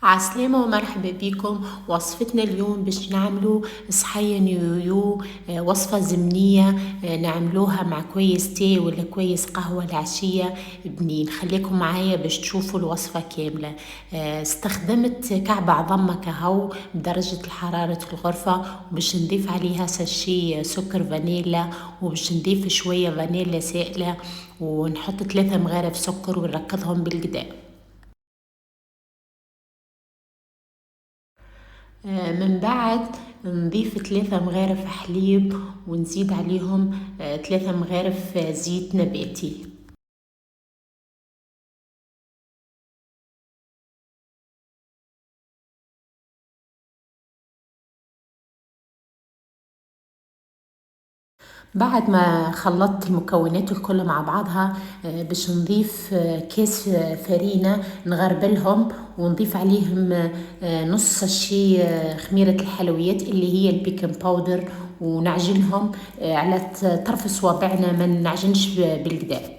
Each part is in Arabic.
عسلامة ومرحبا بكم. وصفتنا اليوم باش نعملوا صحين يويو، وصفة زمنية. نعملوها مع كويس تي ولا كويس قهوة العشية. بنين، خليكم معايا باش تشوفوا الوصفة كاملة. استخدمت كعب عظمة كهو بدرجة حرارة الغرفة، وباش نضيف عليها ساشي سكر فانيلا، وباش نضيف شوية فانيلا سائلة، ونحط 3 مغارف سكر ونركضهم بالقدا. من بعد نضيف 3 مغارف حليب، ونزيد عليهم 3 مغارف زيت نباتي. بعد ما خلطت المكونات الكل مع بعضها، باش نضيف كاس فرينة نغربلهم، ونضيف عليهم نص شي خميرة الحلويات اللي هي البيكنج باودر، ونعجنهم على طرف صوابعنا، ما نعجنش بالقدا.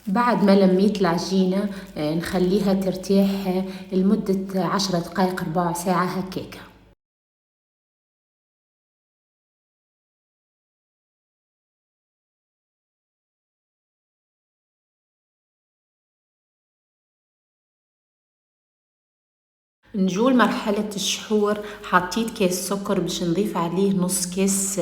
بعد ما لميت العجينة نخليها ترتاح لمدة 10 دقائق 4 ساعة هكاك. نجول مرحلة الشحور، حطيت كاس سكر باش نضيف عليه نص كاس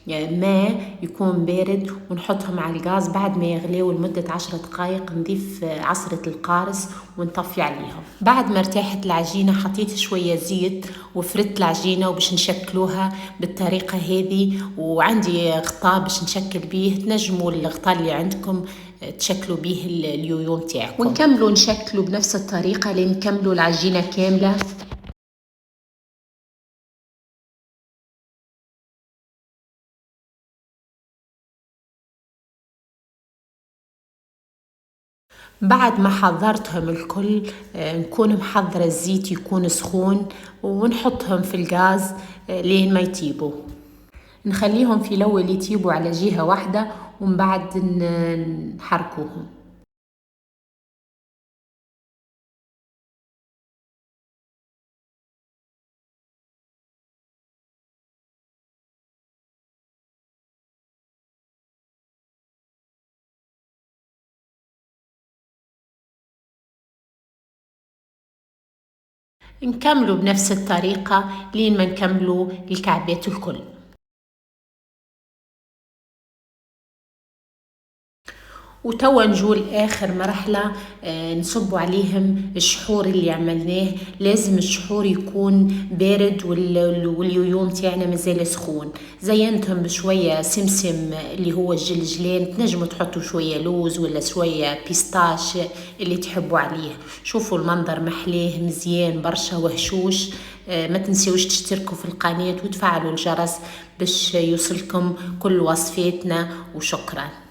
ماء يكون بارد، ونحطهم على الغاز. بعد ما يغليو لمدة 10 دقائق نضيف عصرة القارص ونطفي عليهم. بعد ما ارتاحت العجينة حطيت شوية زيت وفردت العجينة، وباش نشكلوها بالطريقة هذه. وعندي غطاء باش نشكل بيه، تنجموا الغطاء اللي عندكم تشكلوا بيه اليويو متاعكم، ونكملوا نشكلوا بنفس الطريقة لين نكملوا العجينة كاملة. بعد ما حضرتهم الكل نكون محضرة الزيت يكون سخون، ونحطهم في الغاز لين ما يطيبوا. نخليهم في الأول يطيبوا على جهة واحدة، ومن بعد نحركوهم. نكملوا بنفس الطريقة لين ما نكملوا الكعبات الكل. وتوا نجول آخر مرحلة، نصبوا عليهم الشحور اللي عملناه. لازم الشحور يكون بارد واليويو متاعنا مازال سخون. زينتهم بشوية سمسم اللي هو الجلجلان، تنجموا تحطوا شوية لوز ولا شوية بيستاش اللي تحبوا عليه. شوفوا المنظر محلاه مزيان برشا وهشوش. ما تنسيوش تشتركوا في القناة وتفعلوا الجرس باش يوصلكم كل وصفاتنا، وشكرا.